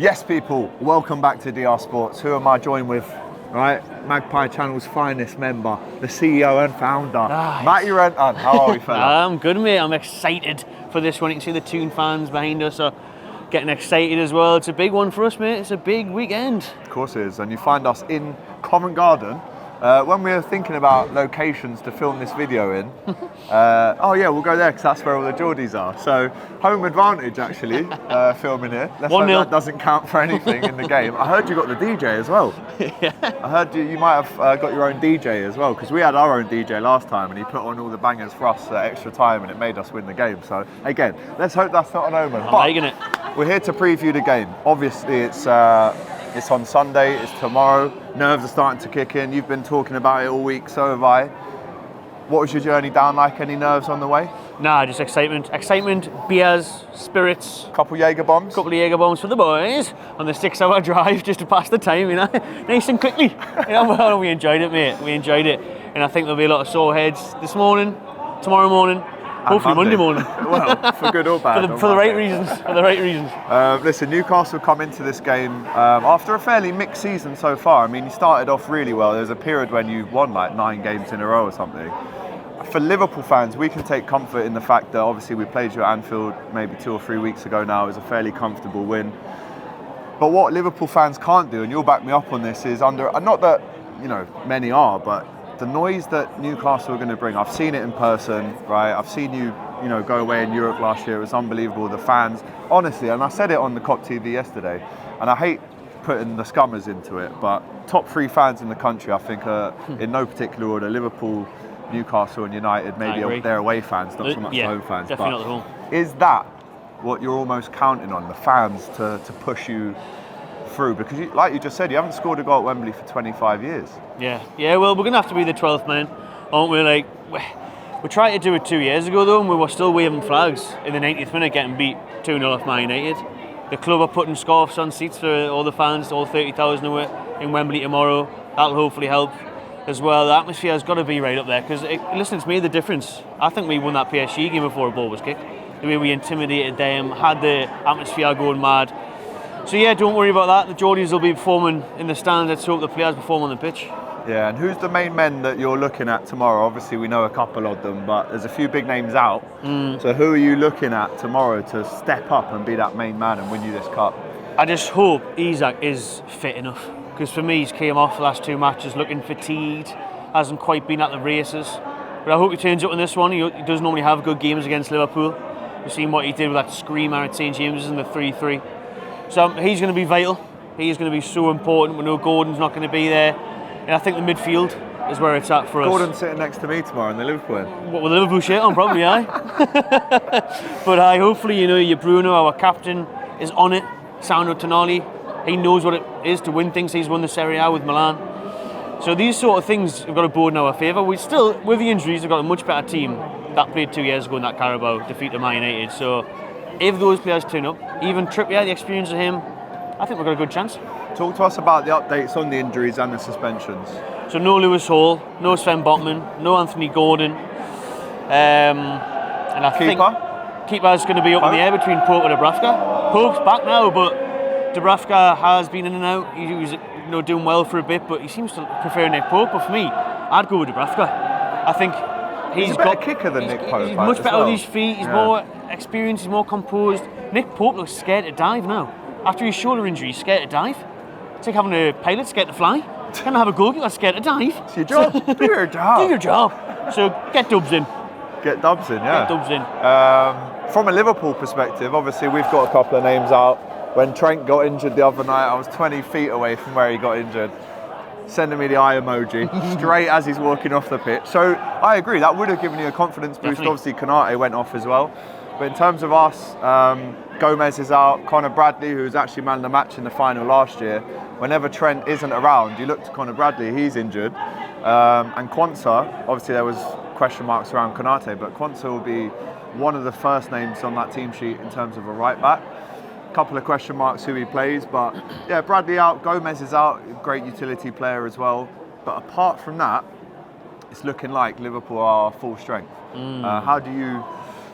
Yes, people, welcome back to DR Sports. Who am I joined with? Right, Magpie Channel's finest member, the CEO and founder, Matty Renton. How are we, fella? I'm good, mate. I'm excited for this one. You can see the Toon fans behind us are getting excited as well. It's a big one for us, mate. It's a big weekend. Of course it is, and you find us in Covent Garden. When we were thinking about locations to film this video in, oh yeah, we'll go there because that's where all the Geordies are. So home advantage actually, filming here. Let's hope that doesn't count for anything in the game. I heard you got the DJ as well. Yeah. I heard you might have got your own DJ as well, because we had our own DJ last time and he put on all the bangers for us at extra time and it made us win the game. So again, let's hope that's not an omen. I'm liking it. We're here to preview the game. Obviously it's on Sunday, it's tomorrow. Nerves are starting to kick in. You've been talking about it all week, so have I. What was your journey down like? Any nerves on the way? Nah, just excitement. Excitement, beers, spirits. Couple Jaeger bombs? Couple of Jaeger bombs for the boys on the 6-hour drive just to pass the time, you know. Nice and quickly. You know, well, we enjoyed it, mate. We enjoyed it. And I think there'll be a lot of sore heads this morning, tomorrow morning, hopefully Monday morning. Well, for good or bad. for the right reasons. For the right reasons. Listen, Newcastle come into this game after a fairly mixed season so far. I mean, you started off really well. There was a period when you won like 9 games in a row or something. For Liverpool fans, we can take comfort in the fact that obviously we played you at Anfield maybe 2 or 3 weeks ago now. It was a fairly comfortable win. But what Liverpool fans can't do, and you'll back me up on this, is not that, you know, many are, but the noise that Newcastle are going to bring. I've seen it in person, right? I've seen you go away in Europe last year. It was unbelievable. The fans, honestly, and I said it on the COP TV yesterday, and I hate putting the scummers into it, but top 3 fans in the country, I think, are in no particular order: Liverpool, Newcastle and United. Maybe they're away fans, not so much home fans. Definitely not the home. Is that what you're almost counting on, the fans to push you through? Because like you just said, you haven't scored a goal at Wembley for 25 years. Yeah, well, we're going to have to be the 12th man, aren't we? Like, we tried to do it 2 years ago though, and we were still waving flags in the 90th minute, getting beat 2-0 off Man United. The club are putting scarves on seats for all the fans, all 30,000 of it in Wembley tomorrow. That'll hopefully help as well. The atmosphere has got to be right up there, because listen, it's made the difference. I think we won that PSG game before a ball was kicked. The way we intimidated them, had the atmosphere going mad. So yeah, don't worry about that. The Geordies will be performing in the stands. Let's hope the players perform on the pitch. Yeah, and who's the main men that you're looking at tomorrow? Obviously we know a couple of them, but there's a few big names out. So who are you looking at tomorrow to step up and be that main man and win you this cup? I just hope Isak is fit enough, because for me he's came off the last 2 matches looking fatigued, hasn't quite been at the races. But I hope he turns up in this one. He does normally have good games against Liverpool. We've seen what he did with that screamer at St James's in the 3-3. So he's going to be vital. He's going to be so important. We know Gordon's not going to be there. And I think the midfield is where it's at for us. Gordon's sitting next to me tomorrow in the Liverpool end. What, with the Liverpool shirt on, probably, aye. But hopefully, your Bruno, our captain, is on it. Sandro Tonali, he knows what it is to win things. He's won the Serie A with Milan. So these sort of things have got to bode in our favour. We still, with the injuries, we've got a much better team that played 2 years ago in that Carabao defeat to Man United. So if those players turn up, even Trippier, the experience of him, I think we've got a good chance. Talk to us about the updates on the injuries and the suspensions. So no Lewis Hall, no Sven Botman, no Anthony Gordon. And I think keeper's going to be up in the air between Pope and Dubravka. Pope's back now, but Dubravka has been in and out. He was doing well for a bit, but he seems to prefer Nick Pope. But for me, I'd go with Dubravka. I think he's a better kicker than Nick Pope. He's much better with his feet. He's more experienced. He's more composed. Nick Pope looks scared to dive now. After his shoulder injury, he's scared to dive. It's like having a pilot scared to fly. Can't have a goalkeeper scared to dive. It's your job. Do your job. Do your job. So get Dubs in. Get Dubs in, yeah. Get Dubs in. From a Liverpool perspective, obviously we've got a couple of names out. When Trent got injured the other night, I was 20 feet away from where he got injured, sending me the eye emoji straight as he's walking off the pitch. So I agree, that would have given you a confidence boost. Definitely. Obviously Konate went off as well. But in terms of us, Gomez is out. Conor Bradley, who was actually man of the match in the final last year, whenever Trent isn't around, you look to Conor Bradley, he's injured. And Quansah, obviously there was question marks around Konate, but Quansah will be one of the first names on that team sheet in terms of a right back. A couple of question marks who he plays, but yeah, Bradley out, Gomez is out, great utility player as well. But apart from that, it's looking like Liverpool are full strength. How do you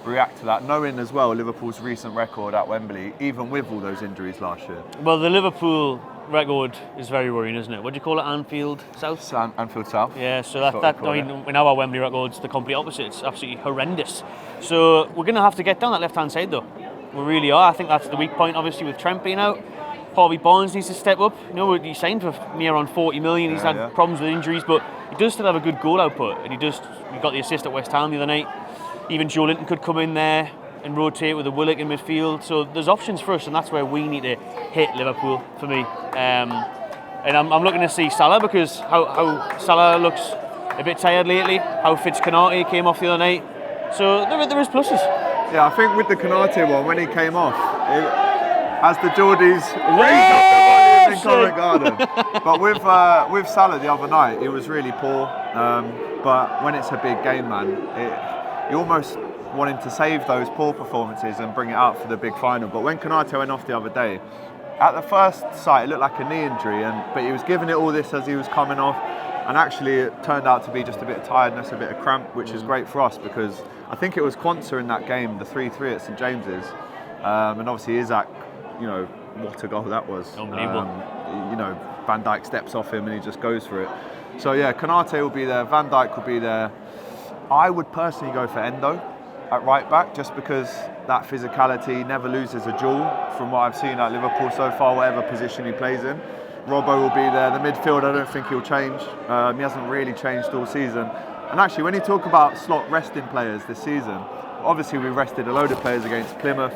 react to that, knowing as well Liverpool's recent record at Wembley, even with all those injuries last year? Well, the Liverpool record is very worrying, isn't it? What do you call it? Anfield South? Anfield South. Yeah, so I mean, we know our Wembley record's the complete opposite. It's absolutely horrendous. So we're going to have to get down that left-hand side, though. We really are. I think that's the weak point, obviously, with Trent being out. Harvey Barnes needs to step up. You know, he signed for near on 40 million. He's had problems with injuries, but he does still have a good goal output. And he got the assist at West Ham the other night. Even Joe Linton could come in there and rotate with a Willock in midfield. So there's options for us, and that's where we need to hit Liverpool for me. And I'm looking to see Salah, because how Salah looks a bit tired lately. How Fitz Konate came off the other night. So there is pluses. Yeah, I think with the Konate one, when he came off, as the Geordies raised up the volume in Covent Garden. But with Salah the other night, he was really poor. But when it's a big game, man, you almost want him to save those poor performances and bring it out for the big final. But when Konate went off the other day, at the first sight it looked like a knee injury, but he was giving it all this as he was coming off. And actually it turned out to be just a bit of tiredness, a bit of cramp, which is great for us, because I think it was Quansah in that game, the 3-3 at St James's. And obviously Isak, you know, what a goal that was. Unbelievable. You know, Van Dijk steps off him and he just goes for it. So yeah, Konate will be there, Van Dijk will be there. I would personally go for Endo at right back, just because that physicality never loses a duel from what I've seen at Liverpool so far, whatever position he plays in. Robbo will be there. The midfield, I don't think he'll change. He hasn't really changed all season. And actually, when you talk about slot resting players this season, obviously we rested a load of players against Plymouth,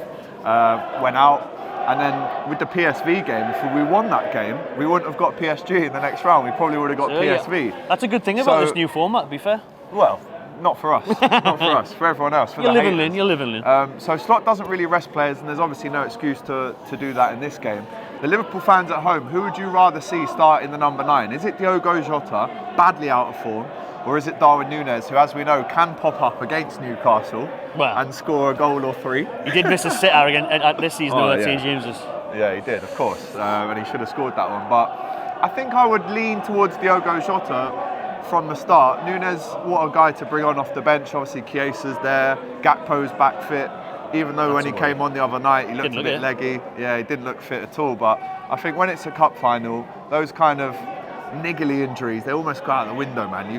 went out. And then with the PSV game, if we won that game, we wouldn't have got PSG in the next round. We probably would have got PSV. Yeah. That's a good thing about this new format, to be fair. Well, not for us. Not for us. For everyone else. For you're living in. So Slot doesn't really rest players, and there's obviously no excuse to do that in this game. The Liverpool fans at home, who would you rather see start in the number 9? Is it Diogo Jota, badly out of form, or is it Darwin Núñez, who, as we know, can pop up against Newcastle and score a goal or 3? He did miss a sitter at this season at St James's. Yeah, he did, of course, and he should have scored that one. But I think I would lean towards Diogo Jota from the start. Núñez, what a guy to bring on off the bench. Obviously, Chiesa's there, Gakpo's back fit. Even though when he came on the other night, he looked a bit leggy. Yeah, he didn't look fit at all. But I think when it's a cup final, those kind of niggly injuries, they almost go out the window, man.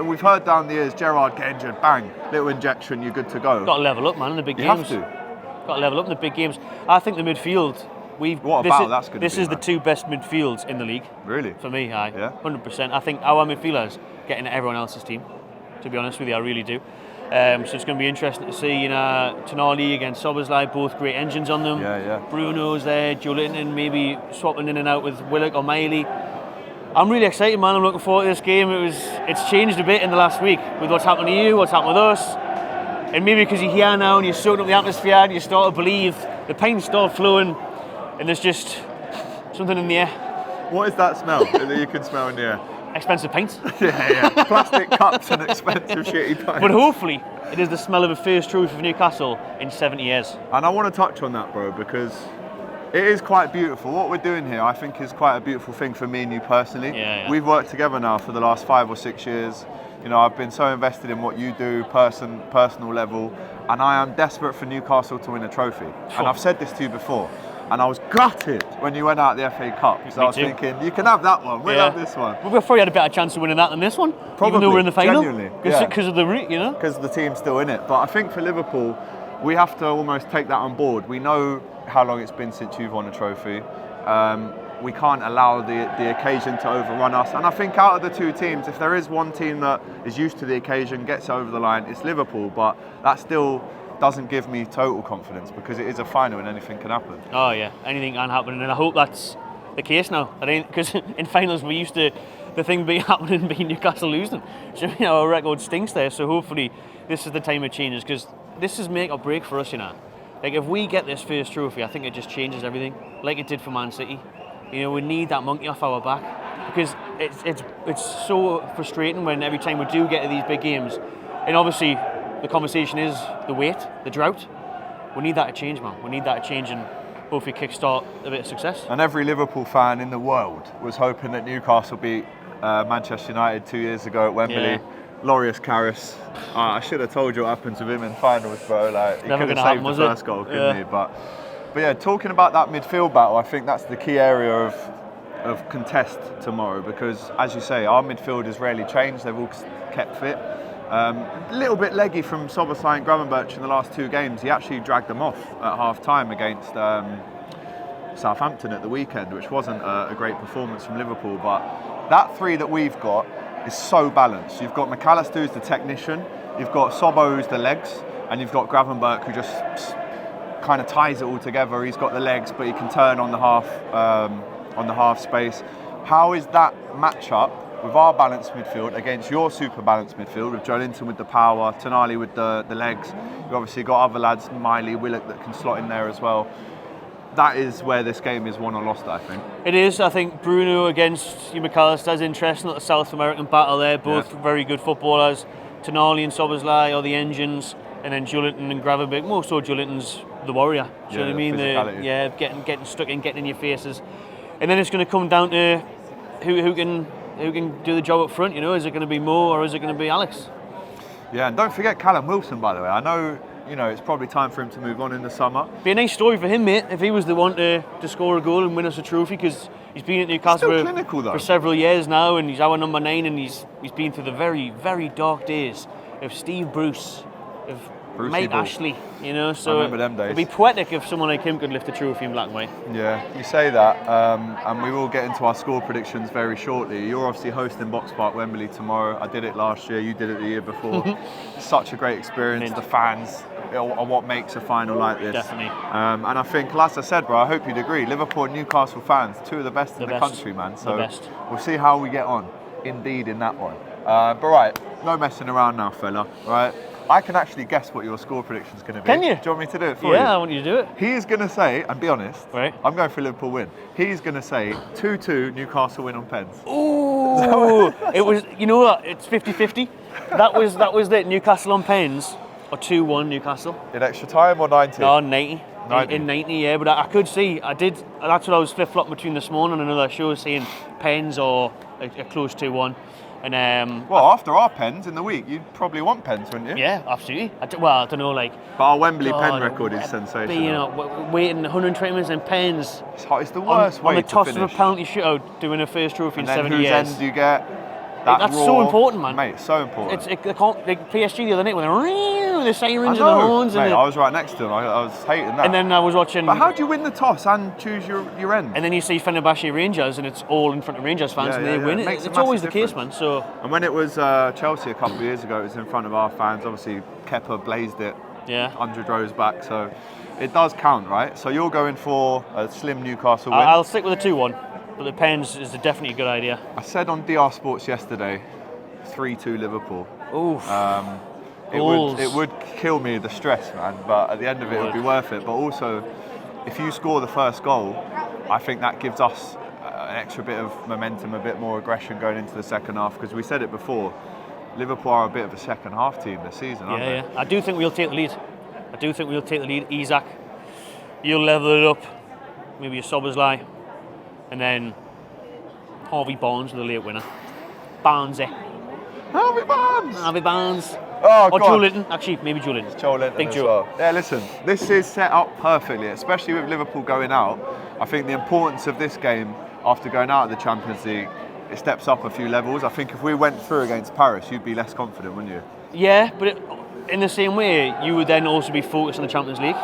We've heard down the years, Gerrard get injured, bang, little injection, you're good to go. Got to level up, man, in the big games. You have to. Got to level up in the big games. I think the midfield, this is the two best midfields in the league. Really? For me, Yeah. 100%. I think our midfielders getting everyone else's team, to be honest with you, I really do. So it's going to be interesting to see, Tonali against Szoboszlai, both great engines on them. Yeah. Bruno's there, Joe Linton maybe swapping in and out with Willock or Miley. I'm really excited, man. I'm looking forward to this game. It's changed a bit in the last week with what's happened to you, what's happened with us. And maybe because you're here now and you're soaking up the atmosphere and you start to believe, the pain's start flowing and there's just something in the air. What is that smell that you can smell in the air? Expensive paint. Yeah. Plastic cups and expensive shitty paint. But hopefully it is the smell of a first trophy for Newcastle in 70 years. And I want to touch on that, bro, because it is quite beautiful. What we're doing here, I think, is quite a beautiful thing for me and you personally. Yeah. We've worked together now for the last 5 or 6 years. I've been so invested in what you do, personal level, and I am desperate for Newcastle to win a trophy. Sure. And I've said this to you before, and I was gutted when you went out the FA Cup. So I was thinking, you can have that one, we'll have this one. We've probably had a better chance of winning that than this one, probably, even though we're in the final. Genuinely, because of the route, Because the team's still in it. But I think for Liverpool, we have to almost take that on board. We know how long it's been since you've won a trophy. We can't allow the occasion to overrun us. And I think out of the two teams, if there is one team that is used to the occasion, gets over the line, it's Liverpool. But that still doesn't give me total confidence, because it is a final and anything can happen. Oh yeah, anything can happen, and I hope that's the case now. Because in finals we used to, the thing being happening being Newcastle losing. So our record stinks there. So hopefully this is the time it changes, because this is make or break for us. Like if we get this first trophy, I think it just changes everything, like it did for Man City. We need that monkey off our back, because it's so frustrating when every time we do get to these big games, and obviously the conversation is the weight, the drought. We need that to change, man. We need that to change and hopefully kickstart a bit of success. And every Liverpool fan in the world was hoping that Newcastle beat Manchester United 2 years ago at Wembley. Loris Karius. I should have told you what happened to him in finals, bro. Like, he Never could have gonna happen, saved the was first it? goal, couldn't Yeah. he? But yeah, talking about that midfield battle, I think that's the key area of contest tomorrow, because, as you say, our midfield has rarely changed. They've all kept fit. A little bit leggy from Szoboszlai and Gravenberch in the last 2 games. He actually dragged them off at half-time against Southampton at the weekend, which wasn't a great performance from Liverpool. But that 3 that we've got is so balanced. You've got McAllister, who's the technician, you've got Sobbo, who's the legs, and you've got Gravenberch, who just kind of ties it all together. He's got the legs, but he can turn on the half space. How is that match-up with our balanced midfield against your super balanced midfield, with Joelinton with the power, Tonali with the legs? You've obviously got other lads, Miley, Willock, that can slot in there as well. That is where this game is won or lost, I think. It is. I think Bruno against Hugh McAllister is interesting at the South American battle there. Both very good footballers. Tonali and Szoboszlai are the engines, and then Joelinton and Gravenberch. More so Joelinton's the warrior. Do you know what I mean? Physicality. Getting stuck in, getting in your faces. And then it's going to come down to who can do the job up front. You know, is it going to be Mo or is it going to be Alex? Yeah, and don't forget Callum Wilson, by the way. I know, you know, it's probably time for him to move on in the summer. Be a nice story for him, mate, if he was the one to score a goal and win us a trophy, because he's been at Newcastle for several years now, and he's our number 9, and he's been through the very, very dark days of Steve Bruce, of Mike Ashley, you know, so I remember them days. It'd be poetic if someone like him could lift a trophy in black and white. Yeah, you say that, and we will get into our score predictions very shortly. You're obviously hosting Box Park Wembley tomorrow. I did it last year, you did it the year before. Such a great experience. The fans are what makes a final like this. Definitely. And I think, as I said, bro, I hope you'd agree, Liverpool and Newcastle fans, 2 of the best in the country, man. So we'll see how we get on, indeed, in that one. But right, no messing around now, fella, right? I can actually guess what your score prediction is going to be. Can you? Do you want me to do it for you? Yeah, I want you to do it. He is going to say, and be honest, right, I'm going for Liverpool win. He's going to say 2-2 Newcastle win on pens. Ooh, it was, you know what, it's 50-50. That was the Newcastle on pens, or 2-1 Newcastle. In extra time or 90? No, 90. In 90, yeah, but I could see, that's what I was flip-flopping between this morning and another show, saying pens or a close 2-1. And well, after our pens in the week, you'd probably want pens, wouldn't you? Yeah, absolutely. I don't know, like. But our Wembley pen record is sensational. Being waiting 120 minutes in pens. It's the worst way on the to toss finish. Of a penalty shootout, doing a first trophy in 70 years. And whose end do you get? That's raw, so important, man. Mate, so important. Like PSG the other night when the sirens and the horns. Mate, I was right next to him. I was hating that. And then I was watching. But how do you win the toss and choose your end? And then you see Fenerbahce Rangers, and it's all in front of Rangers fans, and they win. It's always the case, man. So. And when it was Chelsea a couple of years ago, it was in front of our fans. Obviously, Kepa blazed it. Yeah. 100 rows back, so it does count, right? So you're going for a slim Newcastle win. I'll stick with a 2-1, but the pens is definitely a good idea. I said on DR Sports yesterday, 3-2 Liverpool. Oof. It would kill me, the stress, man, but at the end of it, it would be worth it. But also, if you score the first goal, I think that gives us an extra bit of momentum, a bit more aggression going into the second half, because we said it before, Liverpool are a bit of a second half team this season, aren't they? Yeah. I do think we'll take the lead. Isak, you'll level it up, maybe a Szoboszlai, and then Harvey Barnes with a late winner. Barnesy. Harvey Barnes. Oh, or God. Joelinton. Actually, maybe Joelinton. Joelinton Big as Joe. well. Yeah, listen, this is set up perfectly, especially with Liverpool going out. I think the importance of this game after going out of the Champions League, it steps up a few levels. I think if we went through against Paris, you'd be less confident, wouldn't you? Yeah, but in the same way, you would then also be focused on the Champions League.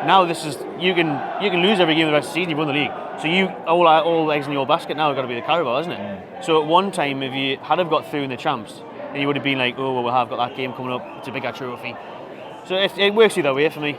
Now this is you can lose every game of the rest of the season, you've won the league. So you all eggs in your basket now have got to be the Carabao, isn't it? So at one time, if you had have got through in the Champs, then you would have been like, oh well, we have got that game coming up. It's a bigger trophy. So it works either way for me.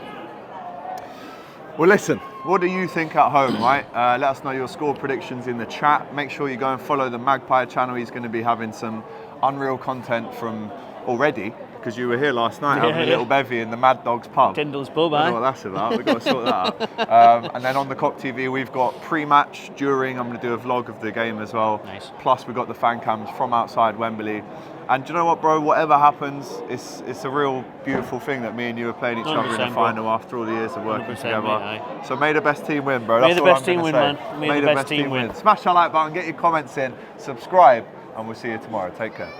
Well, listen, what do you think at home, right? Let us know your score predictions in the chat. Make sure you go and follow the Magpie channel. He's going to be having some unreal content from already, because you were here last night having a little bevy in the Mad Dogs pub. Tyndall's pub, I don't know what that's about. We've got to sort that out. And then on the Cock TV, we've got pre-match, during. I'm going to do a vlog of the game as well. Nice. Plus, we've got the fan cams from outside Wembley. And do you know what, bro? Whatever happens, it's a real beautiful thing that me and you are playing each other in the final after all the years of working together. Mate, so may the best team win, bro. May That's the all best I'm team gonna win, say. man. May the best team win. Smash that like button, get your comments in, subscribe, and we'll see you tomorrow. Take care.